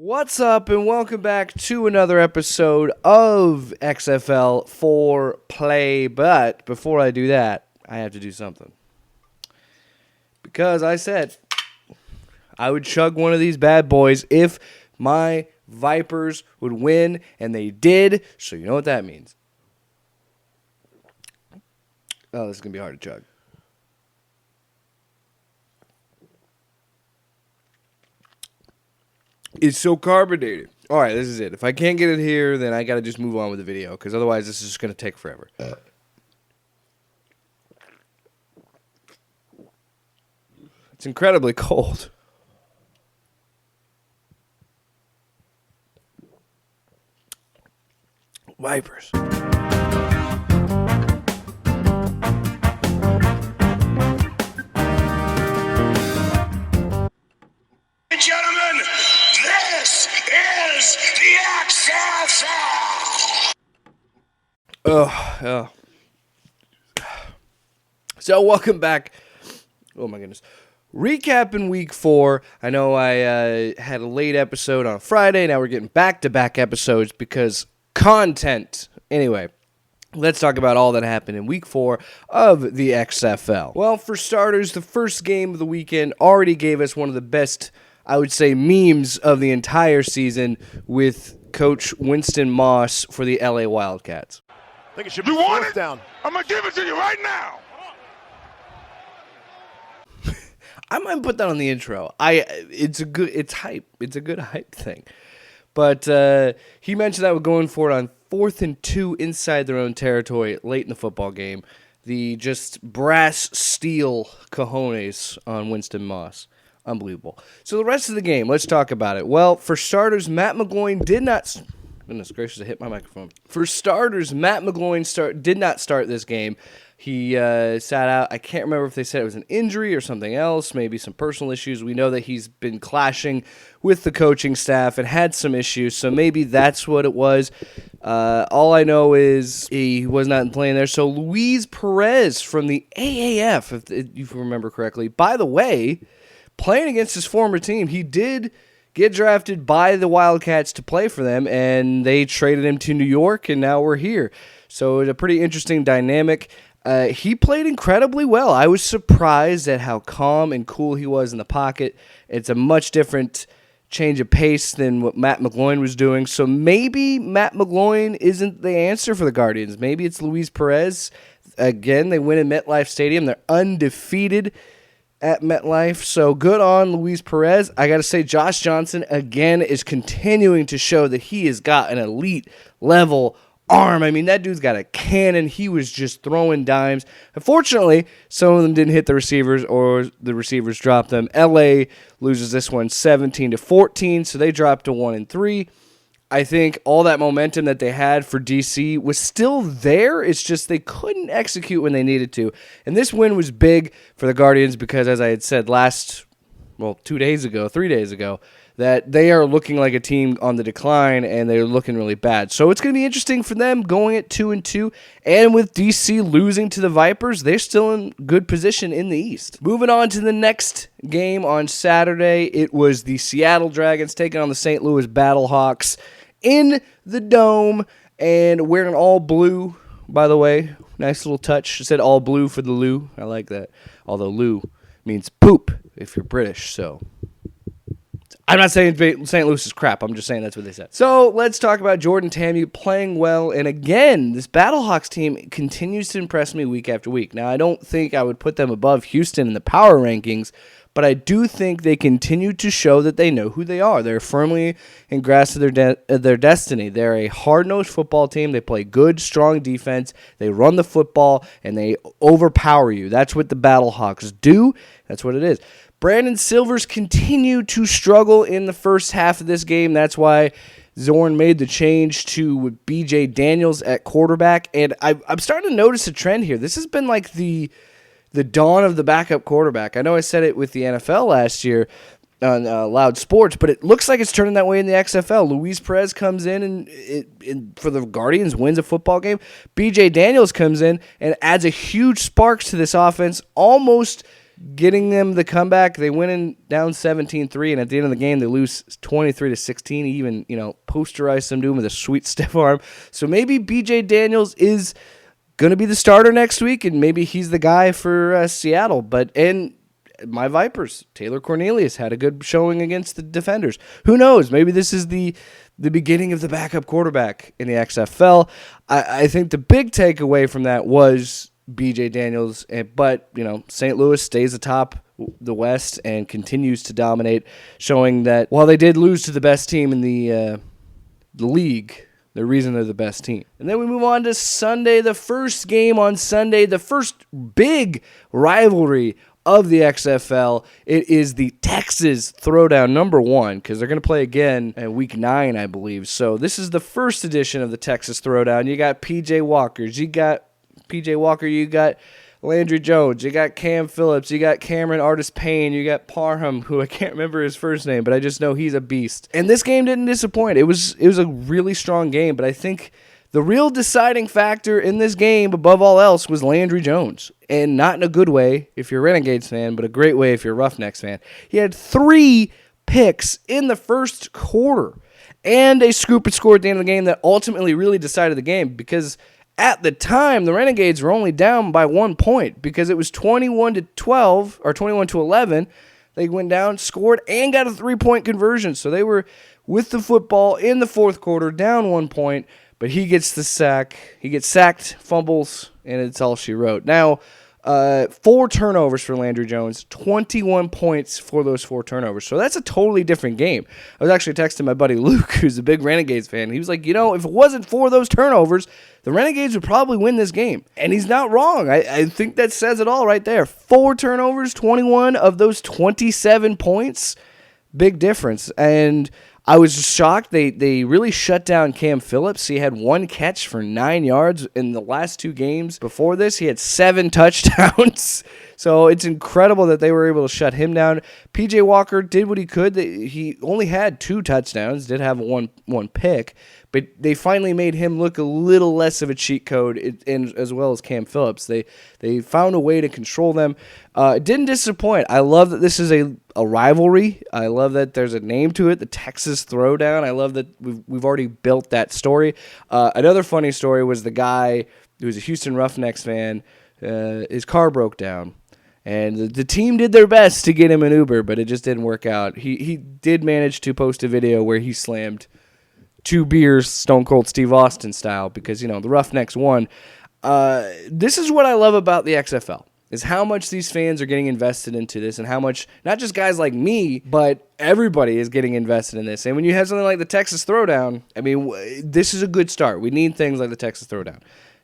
What's up, and welcome back to another episode of XFL for Play. But before I do that, I have to do something. Because I said I would chug one of these bad boys if my Vipers would win, and they did, so you know what that means. Oh, this is going to be hard to chug. It's so carbonated. All right, this is it. If I can't get it here, then I got to just move on with the video, because otherwise this is just going to take forever. It's incredibly cold. Vipers. Gentlemen, this is the XFL. Oh. So welcome back. Oh my goodness. Recapping week 4. I know I had a late episode on Friday. Now we're getting back-to-back episodes because content. Anyway, let's talk about all that happened in week 4 of the XFL. Well, for starters, the first game of the weekend already gave us one of the best, I would say, memes of the entire season with Coach Winston Moss for the LA Wildcats. I think it should be fourth down. I'm going to give it to you right now. I might put that on the intro. It's hype. It's a good hype thing. But he mentioned that we're going for it on 4th and 2 inside their own territory late in the football game. The just brass steel cojones on Winston Moss. Unbelievable. So the rest of the game, let's talk about it. Well, for starters, Matt McGloin did not... Goodness gracious, I hit my microphone. For starters, Matt McGloin did not start this game. He sat out. I can't remember if they said it was an injury or something else, maybe some personal issues. We know that he's been clashing with the coaching staff and had some issues, so maybe that's what it was. All I know is he was not playing there. So Luis Perez from the AAF, if you remember correctly. By the way, playing against his former team, he did get drafted by the Wildcats to play for them, and they traded him to New York, and now we're here. So it's a pretty interesting dynamic. He played incredibly well. I was surprised at how calm and cool he was in the pocket. It's a much different change of pace than what Matt McGloin was doing. So maybe Matt McGloin isn't the answer for the Guardians. Maybe it's Luis Perez. Again, they win at MetLife Stadium. They're undefeated at MetLife, so good on Luis Perez. I got to say, Josh Johnson, again, is continuing to show that he has got an elite level arm. I mean, that dude's got a cannon. He was just throwing dimes. Unfortunately, some of them didn't hit the receivers, or the receivers dropped them. LA loses this one 17-14, so they dropped to 1-3. I think all that momentum that they had for DC was still there. It's just they couldn't execute when they needed to. And this win was big for the Guardians because, as I had said 3 days ago, that they are looking like a team on the decline, and they're looking really bad. So it's going to be interesting for them going at 2-2. And with DC losing to the Vipers, they're still in good position in the East. Moving on to the next game on Saturday, it was the Seattle Dragons taking on the St. Louis Battlehawks in the Dome, and wearing all blue, by the way. Nice little touch. It said all blue for the Lou. I like that. Although Lou means poop if you're British, so I'm not saying St. Louis is crap. I'm just saying that's what they said. So let's talk about Jordan Tamu playing well. And again, this Battlehawks team continues to impress me week after week. Now, I don't think I would put them above Houston in the power rankings, but I do think they continue to show that they know who they are. They're firmly in grasp of their destiny. They're a hard-nosed football team. They play good, strong defense. They run the football, and they overpower you. That's what the Battlehawks do. That's what it is. Brandon Silvers continued to struggle in the first half of this game. That's why Zorn made the change to B.J. Daniels at quarterback. And I'm starting to notice a trend here. This has been like the dawn of the backup quarterback. I know I said it with the NFL last year on Loud Sports, but it looks like it's turning that way in the XFL. Luis Perez comes in and for the Guardians, wins a football game. B.J. Daniels comes in and adds a huge spark to this offense, almost getting them the comeback. They went in down 17-3, and at the end of the game, they lose 23-16. He even, posterized them to him with a sweet stiff arm. So maybe B.J. Daniels is going to be the starter next week, and maybe he's the guy for Seattle. And my Vipers, Taylor Cornelius, had a good showing against the defenders. Who knows? Maybe this is the beginning of the backup quarterback in the XFL. I think the big takeaway from that was B.J. Daniels, but St. Louis stays atop the West and continues to dominate, showing that while they did lose to the best team in the league, the reason they're the best team. And then we move on to Sunday, the first game on Sunday, the first big rivalry of the XFL. It is the Texas Throwdown number 1, because they're going to play again in week 9, I believe. So this is the first edition of the Texas Throwdown. You got PJ Walkers, you got Landry Jones, you got Cam Phillips, you got Cameron Artis-Payne, you got Parham, who I can't remember his first name, but I just know he's a beast. And this game didn't disappoint. It was a really strong game, but I think the real deciding factor in this game, above all else, was Landry Jones. And not in a good way if you're a Renegades fan, but a great way if you're a Roughnecks fan. He had 3 picks in the first quarter and a scoop and score at the end of the game that ultimately really decided the game, because at the time, the Renegades were only down by 1 point because it was 21-12 or 21-11. They went down, scored, and got a 3-point conversion. So they were with the football in the fourth quarter, down 1 point. But he gets the sack. He gets sacked, fumbles, and it's all she wrote. Now, 4 turnovers for Landry Jones, 21 points for those 4 turnovers. So that's a totally different game. I was actually texting my buddy Luke, who's a big Renegades fan. He was like, if it wasn't for those turnovers, the Renegades would probably win this game. And he's not wrong. I think that says it all right there. 4 turnovers, 21 of those 27 points. Big difference. And I was shocked. They really shut down Cam Phillips. He had 1 catch for 9 yards in the last 2 games. Before this, he had 7 touchdowns. So it's incredible that they were able to shut him down. PJ Walker did what he could. He only had 2 touchdowns, did have one pick, but they finally made him look a little less of a cheat code, as well as Cam Phillips. They found a way to control them. It didn't disappoint. I love that this is a rivalry. I love that there's a name to it, the Texas Throwdown. I love that we've already built that story. Another funny story was the guy who was a Houston Roughnecks fan. His car broke down, and the team did their best to get him an Uber, but it just didn't work out. He did manage to post a video where he slammed 2 beers, Stone Cold Steve Austin style, because the Roughnecks won. This is what I love about the XFL, is how much these fans are getting invested into this, and how much, not just guys like me, but everybody is getting invested in this. And when you have something like the Texas Throwdown, this is a good start. We need things like the Texas Throwdown,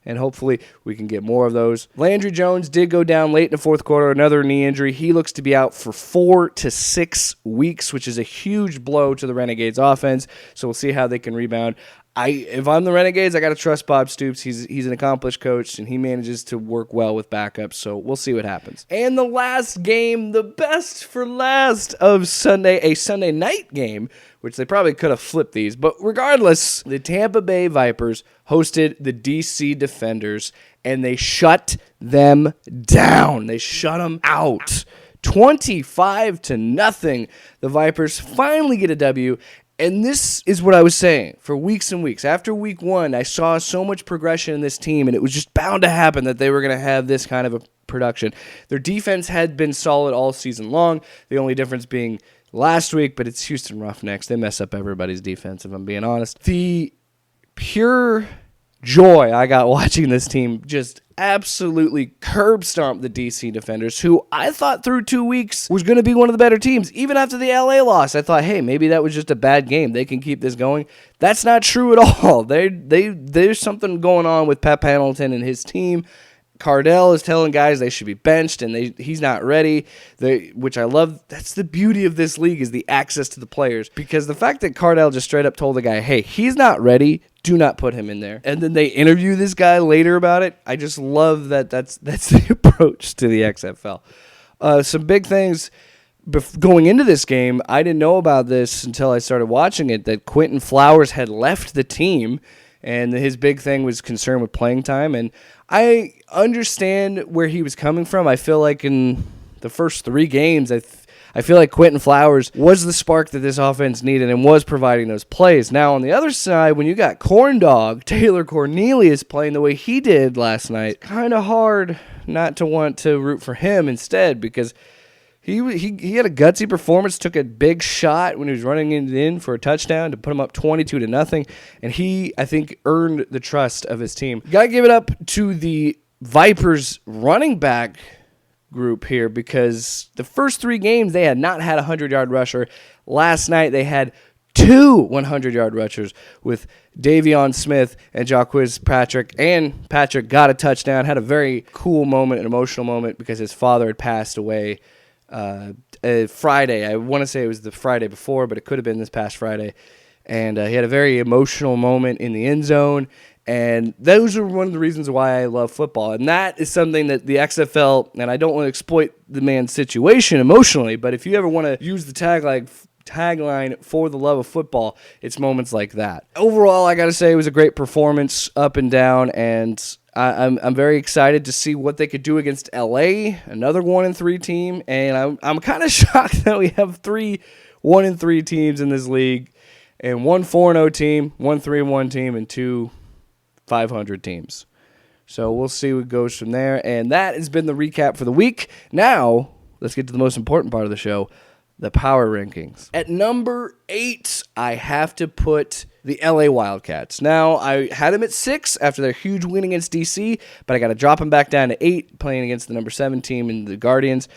and hopefully we can get more of those. Landry Jones did go down late in the fourth quarter, another knee injury. He looks to be out for 4 to 6 weeks, which is a huge blow to the Renegades offense, so we'll see how they can rebound. If I'm the Renegades, I got to trust Bob Stoops. He's an accomplished coach, and he manages to work well with backups, so we'll see what happens. And the last game, the best for last of Sunday, a Sunday night game, which they probably could have flipped these, but regardless, the Tampa Bay Vipers hosted the DC Defenders, and they shut them down. They shut them out. 25-0. The Vipers finally get a W. And this is what I was saying for weeks and weeks. After week 1, I saw so much progression in this team, and it was just bound to happen that they were going to have this kind of a production. Their defense had been solid all season long, the only difference being last week, but it's Houston Roughnecks. They mess up everybody's defense, if I'm being honest. The pure joy I got watching this team just absolutely curb stomp the DC Defenders, who I thought through 2 weeks was going to be one of the better teams. Even after the LA loss, I thought, hey, maybe that was just a bad game. They can keep this going. That's not true at all. There's something going on with Pep Hamilton and his team. Cardell is telling guys they should be benched, and he's not ready, which I love. That's the beauty of this league, is the access to the players. Because the fact that Cardell just straight up told the guy, hey, he's not ready, do not put him in there. And then they interview this guy later about it. I just love that that's the approach to the XFL. Some big things going into this game. I didn't know about this until I started watching it, that Quentin Flowers had left the team, and his big thing was concern with playing time. And I understand where he was coming from. I feel like in the first 3 games, I feel like Quentin Flowers was the spark that this offense needed and was providing those plays. Now, on the other side, when you got Corn Dog, Taylor Cornelius playing the way he did last night, kind of hard not to want to root for him instead, because he had a gutsy performance, took a big shot when he was running it in for a touchdown to put him up 22-0, and he, I think, earned the trust of his team. Got to give it up to the Vipers running back group here, because the first 3 games they had not had a 100-yard rusher. Last night they had 2 100-yard rushers with Davion Smith and Jacquizz Patrick, and Patrick got a touchdown, had a very cool moment, an emotional moment, because his father had passed away Friday. I want to say it was the Friday before, but it could have been this past Friday. And he had a very emotional moment in the end zone. And those are one of the reasons why I love football. And that is something that the XFL, and I don't want to exploit the man's situation emotionally, but if you ever want to use the tagline for the love of football, it's moments like that. Overall, I got to say it was a great performance up and down, and I'm very excited to see what they could do against LA, another 1-3 team, and I'm kind of shocked that we have 3 1-3 teams in this league, and 1 4-0 team, 1 3-1 team, and 2 500 teams. So we'll see what goes from there, and that has been the recap for the week. Now, let's get to the most important part of the show, the power rankings. At number 8, I have to put the LA Wildcats. Now, I had them at 6 after their huge win against DC, but I got to drop them back down to 8, playing against the number 7 team in the Guardians.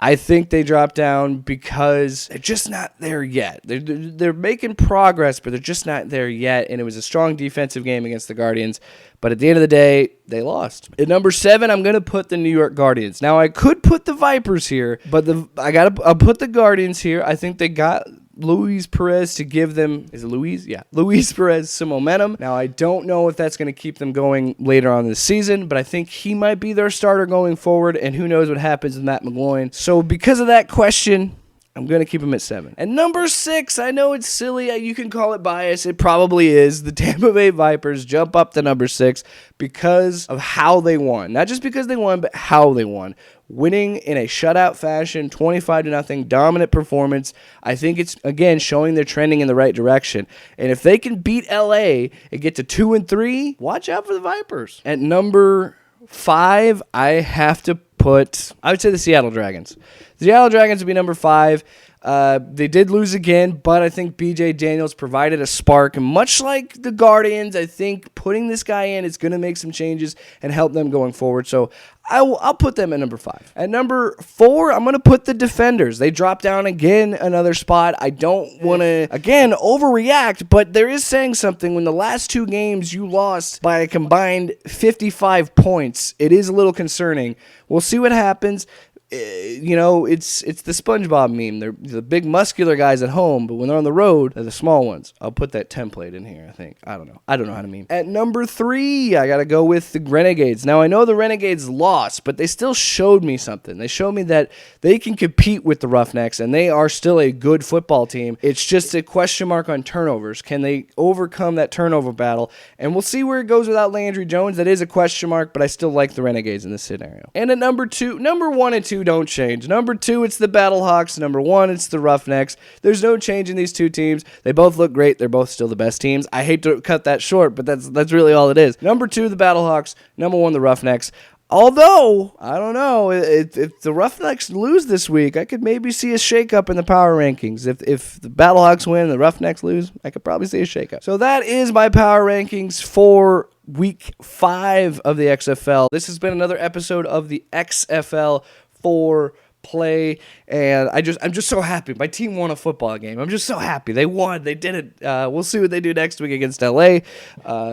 I think they dropped down because they're just not there yet. They're making progress, but they're just not there yet, and it was a strong defensive game against the Guardians, but at the end of the day, they lost. At number 7, I'm going to put the New York Guardians. Now, I could put the Vipers here, but I'll put the Guardians here. I think they got Luis Perez to give them, is it Luis? Yeah, Luis Perez some momentum. Now, I don't know if that's going to keep them going later on this season, but I think he might be their starter going forward, and who knows what happens with Matt McGloin. So because of that question, I'm going to keep him at 7. And number 6, I know it's silly. You can call it bias. It probably is. The Tampa Bay Vipers jump up to number 6 because of how they won. Not just because they won, but how they won. Winning in a shutout fashion, 25-0, dominant performance. I think it's, again, showing they're trending in the right direction. And if they can beat LA and get to 2-3, watch out for the Vipers. At number 5, I have to put, I would say the Seattle Dragons. The Seattle Dragons would be number 5. They did lose again, but I think B.J. Daniels provided a spark. And much like the Guardians, I think putting this guy in is going to make some changes and help them going forward. So I'll put them at number 5. At number 4, I'm going to put the Defenders. They dropped down again another spot. I don't want to, again, overreact, but there is saying something. When the last 2 games you lost by a combined 55 points, it is a little concerning. We'll see what happens. You know, it's the SpongeBob meme. They're the big muscular guys at home, but when they're on the road, they're the small ones. I'll put that template in here, I think. I don't know how to meme. At number 3, I got to go with the Renegades. Now, I know the Renegades lost, but they still showed me something. They showed me that they can compete with the Roughnecks, and they are still a good football team. It's just a question mark on turnovers. Can they overcome that turnover battle? And we'll see where it goes without Landry Jones. That is a question mark, but I still like the Renegades in this scenario. And at number 1 and 2 don't change. Number 2, it's the Battlehawks. Number 1, it's the Roughnecks. There's no change in these 2 teams. They both look great. They're both still the best teams. I hate to cut that short, but that's really all it is. Number 2, the Battlehawks. Number 1, the Roughnecks. Although, I don't know, if the Roughnecks lose this week, I could maybe see a shakeup in the power rankings. If the Battlehawks win and the Roughnecks lose, I could probably see a shakeup. So that is my power rankings for Week 5 of the XFL. This has been another episode of the XFL for play, and I'm just so happy. My team won a football game. I'm just so happy. They won. They did it. We'll see what they do next week against LA.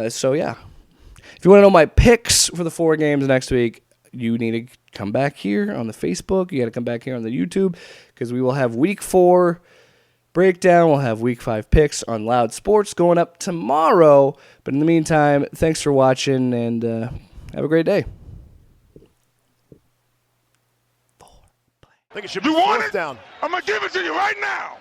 So yeah. If you want to know my picks for the 4 games next week, you need to come back here on the Facebook. You got to come back here on the YouTube, because we will have Week 4 breakdown. We'll have Week 5 picks on Loud Sports going up tomorrow. But in the meantime, thanks for watching, and have a great day. I think it should be You want fourth it? down. I'm going to give it to you right now.